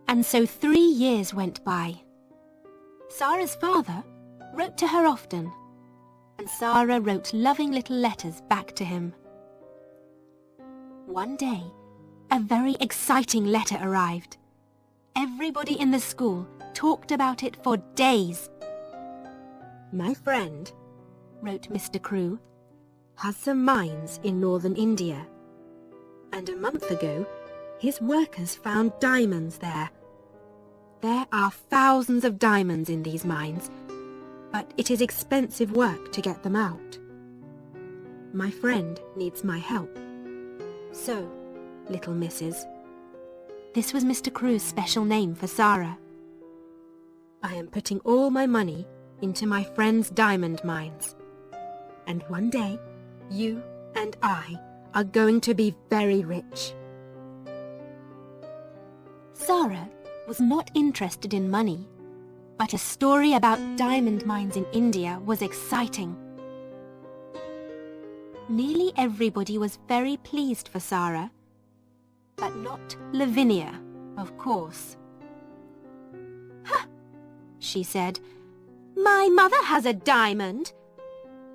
And so 3 years went by. Sarah's father wrote to her often, and Sarah wrote loving little letters back to him. One day, a very exciting letter arrived. Everybody in the school talked about it for days. "My friend," wrote Mr. Crewe, "has some mines in northern India, and a month ago his workers found diamonds there. There are thousands of diamonds in these mines, but it is expensive work to get them out. My friend needs my help. So, little missus," this was Mr. Crewe's special name for Sarah, "I am putting all my money into my friend's diamond mines. And one day, you and I are going to be very rich." Sarah was not interested in money, but a story about diamond mines in India was exciting. Nearly everybody was very pleased for Sarah, but not Lavinia, of course. "Huh," she said, "my mother has a diamond.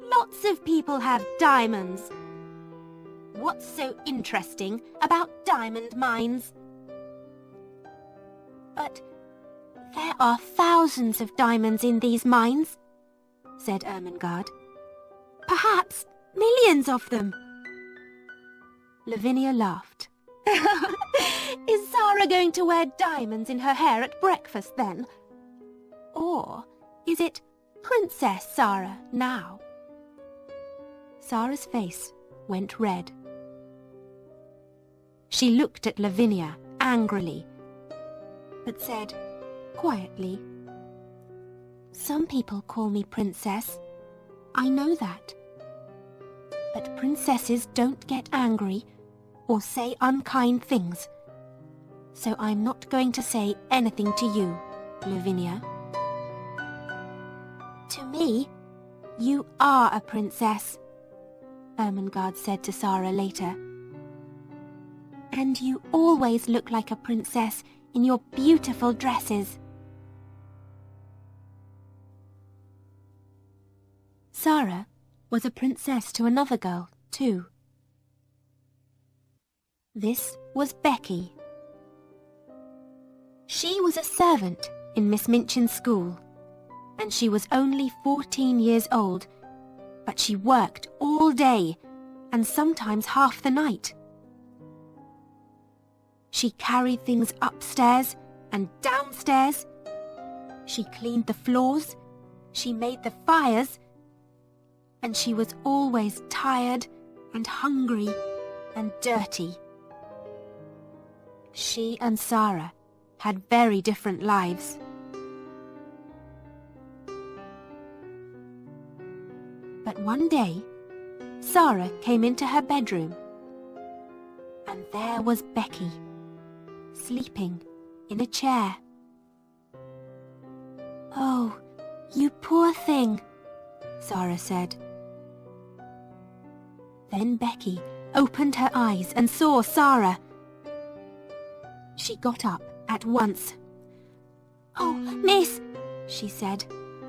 Lots of people have diamonds. What's so interesting about diamond mines?" "But there are thousands of diamonds in these mines," said Ermengarde. "Perhaps millions of them." Lavinia laughed. "Is Sarah going to wear diamonds in her hair at breakfast then? Or is it Princess Sarah now?" Sarah's face went red. She looked at Lavinia angrily, but said quietly, "Some people call me Princess. I know that. But princesses don't get angry or say unkind things. So I'm not going to say anything to you, Lavinia." "To me, you are a princess," Ermengarde said to Sarah later. "And you always look like a princess in your beautiful dresses." Sarah was a princess to another girl, too. This was Becky. She was a servant in Miss Minchin's school, and she was only 14 years old, but she worked all day and sometimes half the night. She carried things upstairs and downstairs. She cleaned the floors. She made the fires. And she was always tired and hungry and dirty. She and Sarah had very different lives. But one day, Sarah came into her bedroom, and there was Becky, sleeping in a chair. "Oh, you poor thing," Sarah said. Then Becky opened her eyes and saw Sarah. She got up at once. "Oh, miss," she said,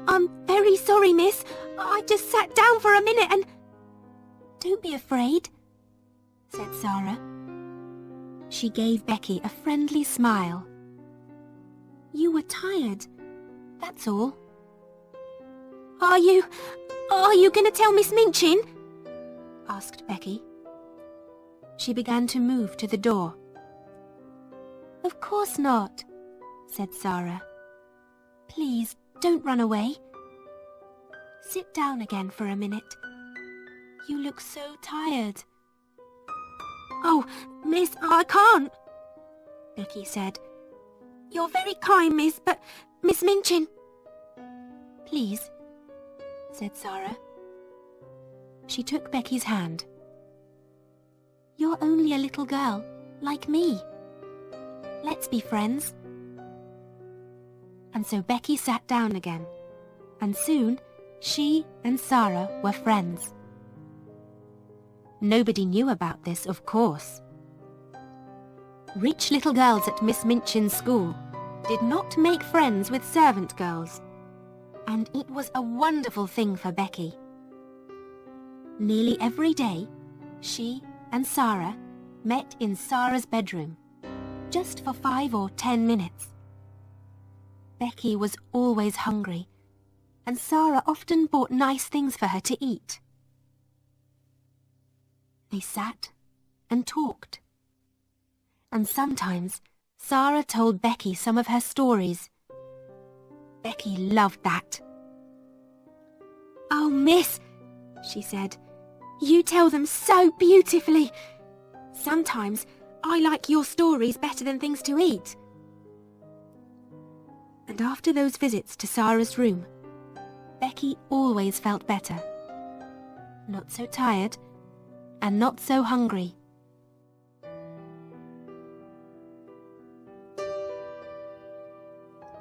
"I'm very sorry, miss. I just sat down for a minute and—" "Don't be afraid," said Sarah. She gave Becky a friendly smile. "You were tired, that's all." Are you going to tell Miss Minchin?" asked Becky. She began to move to the door. "Of course not," said Sarah. "Please don't run away. Sit down again for a minute. You look so tired." "Oh, miss, I can't," Becky said. "You're very kind, miss, but Miss Minchin—" "Please," said Sarah. She took Becky's hand. "You're only a little girl, like me. Let's be friends." And so Becky sat down again, and soon she and Sarah were friends. Nobody knew about this, of course. Rich little girls at Miss Minchin's school did not make friends with servant girls, and it was a wonderful thing for Becky. Nearly every day, she and Sarah met in Sarah's bedroom, just for 5 or 10 minutes. Becky was always hungry, and Sarah often bought nice things for her to eat. They sat and talked, and sometimes Sarah told Becky some of her stories. Becky loved that. "Oh, miss," she said, "you tell them so beautifully. Sometimes I like your stories better than things to eat." And after those visits to Sarah's room, Becky always felt better. Not so tired and not so hungry.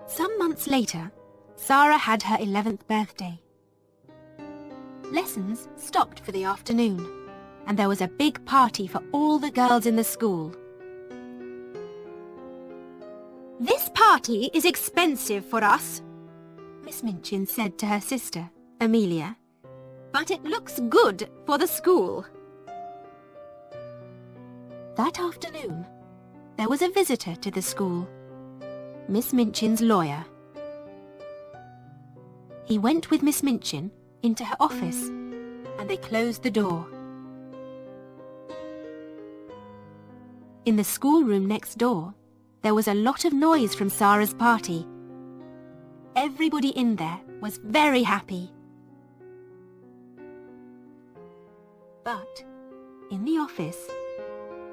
Some months later, Sarah had her 11th birthday. Lessons stopped for the afternoon, and there was a big party for all the girls in the school. "This party is expensive for us," Miss Minchin said to her sister, Amelia, "but it looks good for the school." That afternoon, there was a visitor to the school, Miss Minchin's lawyer. He went with Miss Minchin into her office, and they closed the door. In the schoolroom next door, there was a lot of noise from Sarah's party. Everybody in there was very happy. But in the office,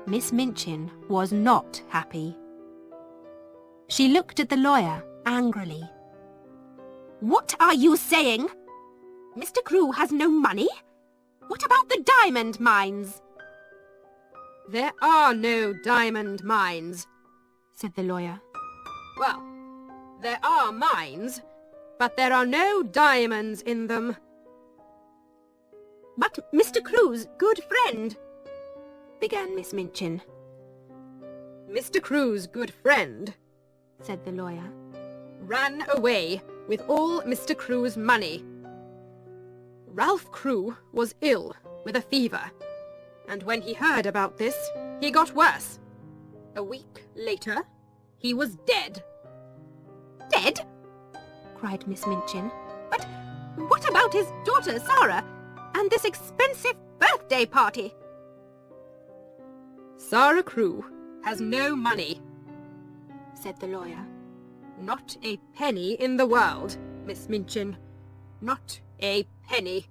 Miss Minchin was not happy. She looked at the lawyer angrily. "What are you saying? Mr. Crewe has no money? What about the diamond mines?" "There are no diamond mines," said the lawyer. "Well, there are mines, but there are no diamonds in them." "But Mr. Crewe's good friend," began Miss Minchin. "Mr. Crewe's good friend," said the lawyer, "ran away with all Mr. Crewe's money. Ralph Crewe was ill with a fever, and when he heard about this, he got worse. A week later, he was dead." "Dead?" cried Miss Minchin. "But what about his daughter Sarah and this expensive birthday party?" "Sarah Crewe has no money," said the lawyer. "Not a penny in the world, Miss Minchin. Not a penny."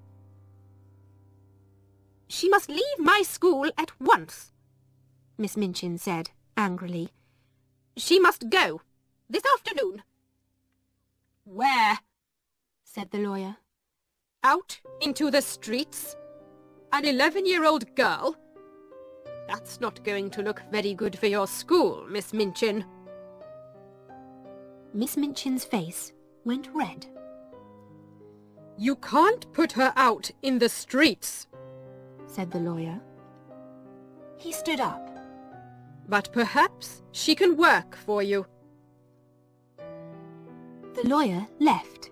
"She must leave my school at once," Miss Minchin said angrily. "She must go, this afternoon." "Where?" said the lawyer. "Out into the streets? An 11-year-old girl? That's not going to look very good for your school, Miss Minchin." Miss Minchin's face went red. "You can't put her out in the streets," said the lawyer. He stood up. "But perhaps she can work for you." The lawyer left,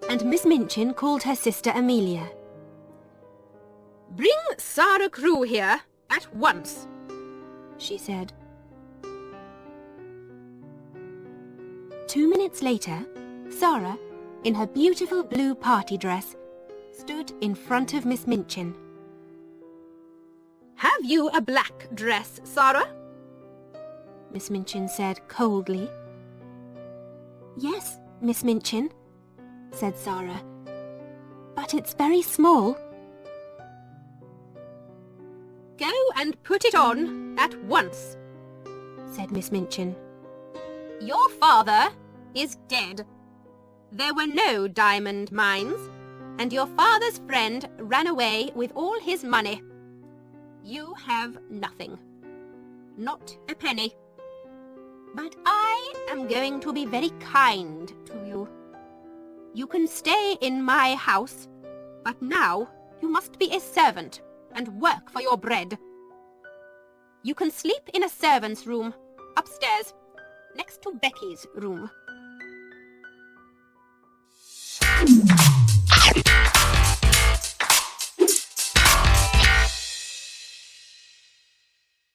and Miss Minchin called her sister Amelia. "Bring Sarah Crewe here at once," she said. 2 minutes later, Sarah, in her beautiful blue party dress, stood in front of Miss Minchin. "Have you a black dress, Sarah?" Miss Minchin said coldly. "Yes, Miss Minchin," said Sarah, "but it's very small." "Go and put it on at once," said Miss Minchin. "Your father is dead. There were no diamond mines, and your father's friend ran away with all his money. You have nothing. Not a penny." But I am going to be very kind to you. You can stay in my house, but now you must be a servant and work for your bread. You can sleep in a servant's room, upstairs, next to Becky's room.